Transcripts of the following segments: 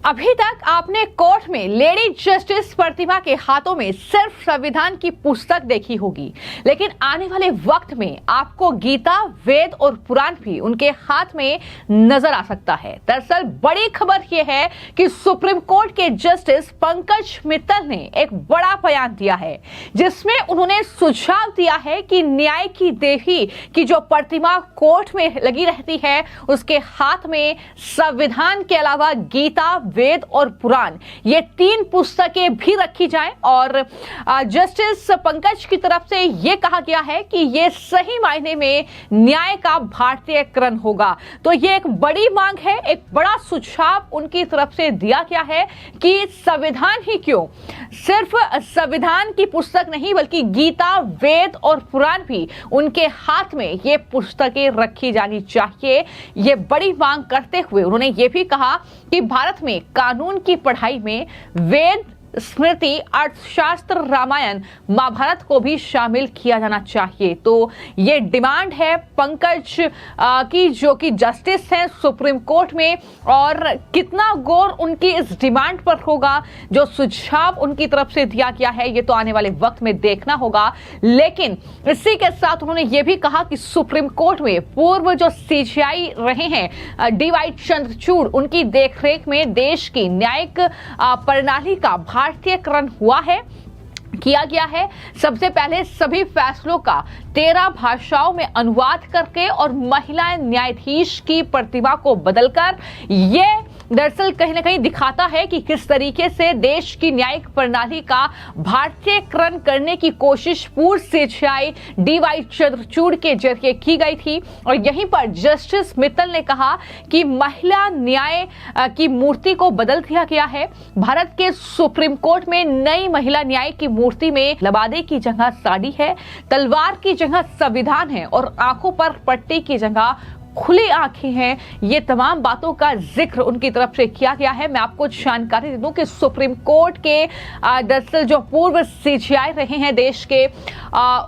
अभी तक आपने कोर्ट में लेडी जस्टिस प्रतिमा के हाथों में सिर्फ संविधान की पुस्तक देखी होगी, लेकिन आने वाले वक्त में आपको गीता, वेद और पुराण भी उनके हाथ में नजर आ सकता है। दरअसल बड़ी खबर यह है कि सुप्रीम कोर्ट के जस्टिस पंकज मित्तल ने एक बड़ा बयान दिया है, जिसमें उन्होंने सुझाव दिया है कि न्याय की देवी की जो प्रतिमा कोर्ट में लगी रहती है, उसके हाथ में संविधान के अलावा गीता, वेद और पुराण, ये 3 पुस्तकें भी रखी जाएं। और जस्टिस पंकज की तरफ से यह कहा गया है कि यह सही मायने में न्याय का भारतीयकरण होगा। तो यह एक बड़ी मांग है, एक बड़ा सुझाव उनकी तरफ से दिया गया है कि संविधान ही क्यों, सिर्फ संविधान की पुस्तक नहीं बल्कि गीता, वेद और पुराण भी उनके हाथ में ये पुस्तकें रखी जानी चाहिए। ये बड़ी मांग करते हुए उन्होंने ये भी कहा कि भारत में कानून की पढ़ाई में वेद, स्मृति, अर्थशास्त्र, रामायण, महाभारत को भी शामिल किया जाना चाहिए। तो ये डिमांड है पंकज की, जो कि जस्टिस हैं सुप्रीम कोर्ट में, और कितना गौर उनकी इस डिमांड पर होगा, जो सुझाव उनकी तरफ से दिया गया है, ये तो आने वाले वक्त में देखना होगा। लेकिन इसी के साथ उन्होंने ये भी कहा कि सुप्रीम कोर्ट में पूर्व जो सीजेआई रहे हैं डी.वाई. चंद्रचूड़, उनकी देखरेख में देश की न्यायिक प्रणाली का भारतीयकरण हुआ है, किया गया है। सबसे पहले सभी फैसलों का 13 भाषाओं में अनुवाद करके और महिला न्यायाधीश की प्रतिभा को बदलकर, ये दरअसल कहीं ना कहीं दिखाता है कि किस तरीके से देश की न्यायिक प्रणाली का भारतीयकरण करने की कोशिश पूर्व सीजेआई डी.वाई. चंद्रचूड़ के जरिए की गई थी। और यहीं पर जस्टिस मित्तल ने कहा कि महिला न्याय की मूर्ति को बदल दिया गया है। भारत के सुप्रीम कोर्ट में नई महिला न्याय की मूर्ति में लबादे की जगह साड़ी है, तलवार की जगह संविधान है और आंखों पर पट्टी की जगह खुली आंखें हैं। ये तमाम बातों का जिक्र उनकी तरफ से किया गया है। मैं आपको जानकारी दे दूं कि सुप्रीम कोर्ट के दरअसल जो पूर्व सीजेआई रहे हैं देश के,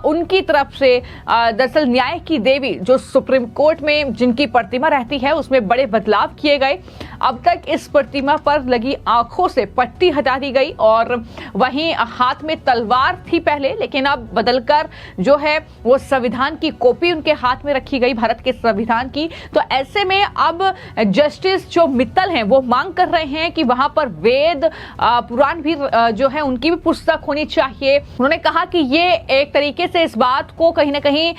उनकी तरफ से दरअसल न्याय की देवी जो सुप्रीम कोर्ट में जिनकी प्रतिमा रहती है, उसमें बड़े बदलाव किए गए। अब तक इस प्रतिमा पर लगी आंखों से पट्टी हटा दी गई और वहीं हाथ में तलवार थी पहले, लेकिन अब बदलकर जो है वो संविधान की कॉपी उनके हाथ में रखी गई, भारत के संविधान की। तो ऐसे में अब जस्टिस जो मित्तल हैं वो मांग कर रहे हैं कि वहां पर वेद, पुराण भी जो है उनकी भी पुस्तक होनी चाहिए। उन्होंने कहा कि ये एक तरीके से इस बात को कहीं ना कहीं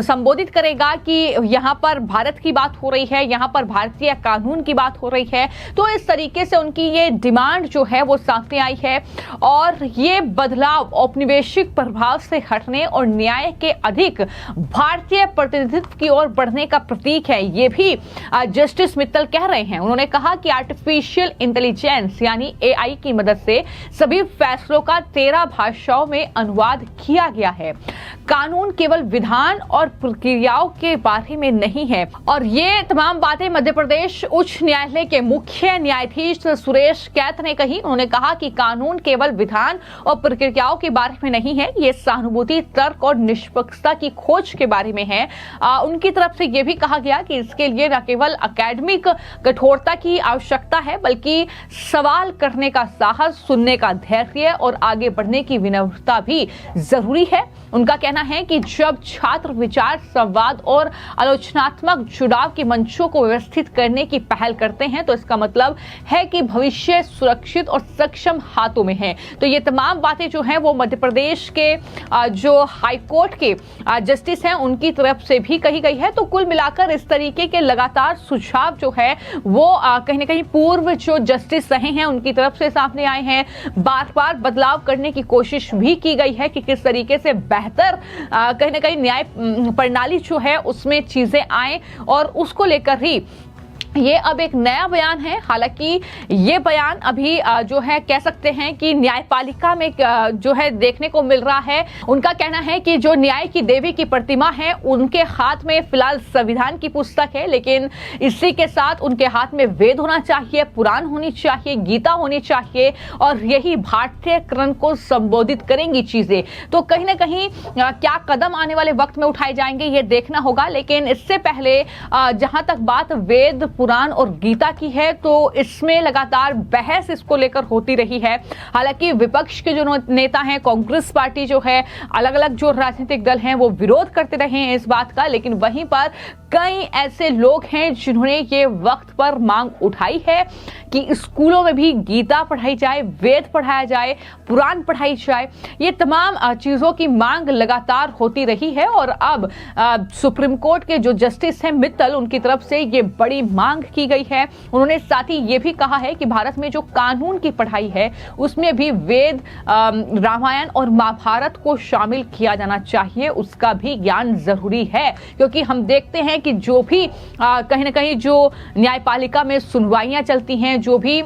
संबोधित करेगा कि यहाँ पर भारत की बात हो रही है, यहाँ पर भारतीय कानून की बात हो रही है। तो इस तरीके से उनकी ये डिमांड जो है वो सामने आई है और ये बदलाव औपनिवेशिक प्रभाव से हटने और न्याय के अधिक भारतीय प्रतिनिधित्व की ओर बढ़ने का प्रतीक है, ये भी जस्टिस मित्तल कह रहे हैं। उन्होंने कहा कि आर्टिफिशियल इंटेलिजेंस यानी एआई की मदद से सभी फैसलों का 13 भाषाओं में अनुवाद किया गया है। कानून केवल विधान और प्रक्रियाओं के बारे में नहीं है। और ये तमाम बातें मध्य प्रदेश उच्च न्यायालय के मुख्य न्यायाधीश सुरेश कैत ने कही। उन्होंने कहा कि कानून केवल विधान और प्रक्रियाओं के बारे में नहीं है, ये सहानुभूति, तर्क और निष्पक्षता की खोज के बारे में है। उनकी तरफ से यह भी कहा गया कि इसके लिए न केवल एकेडमिक कठोरता की आवश्यकता है, बल्कि सवाल करने का साहस, सुनने का धैर्य और आगे बढ़ने की विनम्रता भी जरूरी है। उनका कहना है कि जब छात्र विचार, संवाद और आलोचनात्मक जुड़ाव के मंचों को व्यवस्थित करने की पहल करते हैं, तो इसका मतलब है कि भविष्य सुरक्षित और सक्षम हाथों में है। तो ये तमाम बातें जो हैं वो मध्य प्रदेश के जो हाई कोर्ट के जस्टिस हैं उनकी तरफ से भी कही गई है। तो कुल मिलाकर इस तरीके के लगातार सुझाव जो है वो कहीं ना कहीं पूर्व जो जस्टिस रहे हैं उनकी तरफ से सामने आए हैं। बार बार बदलाव करने की कोशिश भी की गई है कि किस तरीके से बेहतर कहीं ना कहीं न्याय प्रणाली जो है उसमें चीजें आए, और उसको लेकर ही ये अब एक नया बयान है। हालांकि ये बयान अभी जो है कह सकते हैं कि न्यायपालिका में जो है देखने को मिल रहा है। उनका कहना है कि जो न्याय की देवी की प्रतिमा है उनके हाथ में फिलहाल संविधान की पुस्तक है, लेकिन इसी के साथ उनके हाथ में वेद होना चाहिए, पुराण होनी चाहिए, गीता होनी चाहिए, और यही भारतीयकरण को संबोधित करेंगी चीजें। तो कहीं ना कहीं क्या कदम आने वाले वक्त में उठाए जाएंगे ये देखना होगा। लेकिन इससे पहले जहां तक बात वेद, पुराण और गीता की है, तो इसमें लगातार बहस इसको लेकर होती रही है। हालांकि विपक्ष के जो नेता हैं, कांग्रेस पार्टी जो है, अलग अलग जो राजनीतिक दल हैं वो विरोध करते रहे हैं इस बात का, लेकिन वहीं पर कई ऐसे लोग हैं जिन्होंने ये वक्त पर मांग उठाई है कि स्कूलों में भी गीता पढ़ाई जाए, वेद पढ़ाया जाए, पुराण पढ़ाई जाए। ये तमाम चीजों की मांग लगातार होती रही है और अब सुप्रीम कोर्ट के जो जस्टिस हैं मित्तल, उनकी तरफ से ये बड़ी मांग की गई है। उन्होंने साथ ही ये भी कहा है कि भारत में जो कानून की पढ़ाई है उसमें भी वेद, रामायण और महाभारत को शामिल किया जाना चाहिए, उसका भी ज्ञान जरूरी है। क्योंकि हम देखते हैं कि जो भी कहीं ना कहीं जो न्यायपालिका में सुनवाइयां चलती हैं, जो भी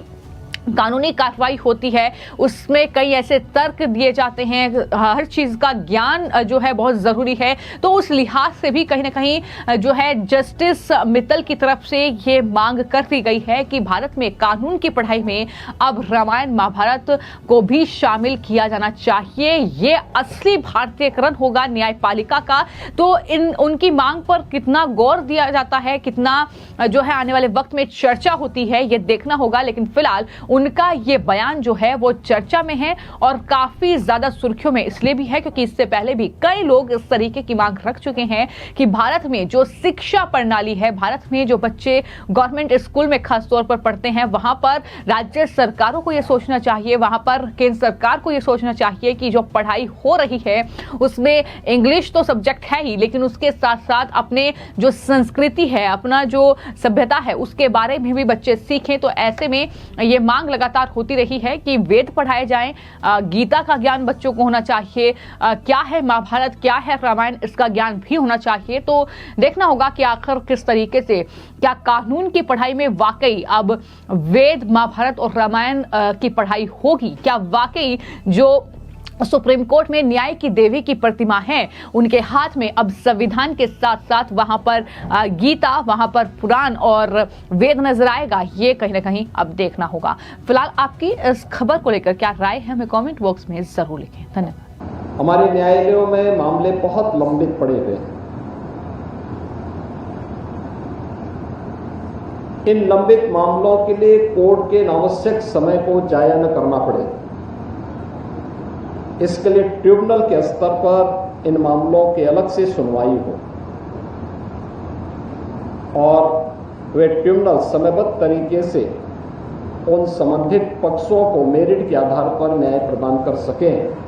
कानूनी कार्रवाई होती है, उसमें कई ऐसे तर्क दिए जाते हैं, हर चीज का ज्ञान जो है बहुत जरूरी है। तो उस लिहाज से भी कहीं ना कहीं जो है जस्टिस मित्तल की तरफ से ये मांग कर दी गई है कि भारत में कानून की पढ़ाई में अब रामायण महाभारत को भी शामिल किया जाना चाहिए। ये असली भारतीयकरण होगा न्यायपालिका का। तो उनकी मांग पर कितना गौर दिया जाता है, कितना जो है आने वाले वक्त में चर्चा होती है, ये देखना होगा। लेकिन फिलहाल उनका ये बयान जो है वो चर्चा में है और काफी ज्यादा सुर्खियों में इसलिए भी है क्योंकि इससे पहले भी कई लोग इस तरीके की मांग रख चुके हैं कि भारत में जो शिक्षा प्रणाली है, भारत में जो बच्चे गवर्नमेंट स्कूल में खास तौर पर पढ़ते हैं, वहां पर राज्य सरकारों को यह सोचना चाहिए, वहां पर केंद्र सरकार को यह सोचना चाहिए कि जो पढ़ाई हो रही है उसमें इंग्लिश तो सब्जेक्ट है ही, लेकिन उसके साथ साथ अपने जो संस्कृति है, अपना जो सभ्यता है, उसके बारे में भी बच्चे सीखें। तो ऐसे में ये मांग लगातार होती रही है कि वेद पढ़ाए जाएं, गीता का ज्ञान बच्चों को होना चाहिए, क्या है महाभारत, क्या है रामायण, इसका ज्ञान भी होना चाहिए। तो देखना होगा कि आखिर किस तरीके से क्या कानून की पढ़ाई में वाकई अब वेद, महाभारत और रामायण की पढ़ाई होगी। क्या वाकई जो सुप्रीम कोर्ट में न्याय की देवी की प्रतिमा है, उनके हाथ में अब संविधान के साथ साथ वहां पर गीता, वहां पर पुराण और वेद नजर आएगा, ये कहीं ना कहीं अब देखना होगा। फिलहाल आपकी इस खबर को लेकर क्या राय है, हमें कमेंट बॉक्स में जरूर लिखें। धन्यवाद। हमारे न्यायालयों में मामले बहुत लंबित पड़े हुए हैं। इन लंबित मामलों के लिए कोर्ट के अनावश्यक समय को जाया न करना पड़े, इसके लिए ट्रिब्यूनल के स्तर पर इन मामलों की अलग से सुनवाई हो और वे ट्रिब्यूनल समयबद्ध तरीके से उन संबंधित पक्षों को मेरिट के आधार पर न्याय प्रदान कर सकें।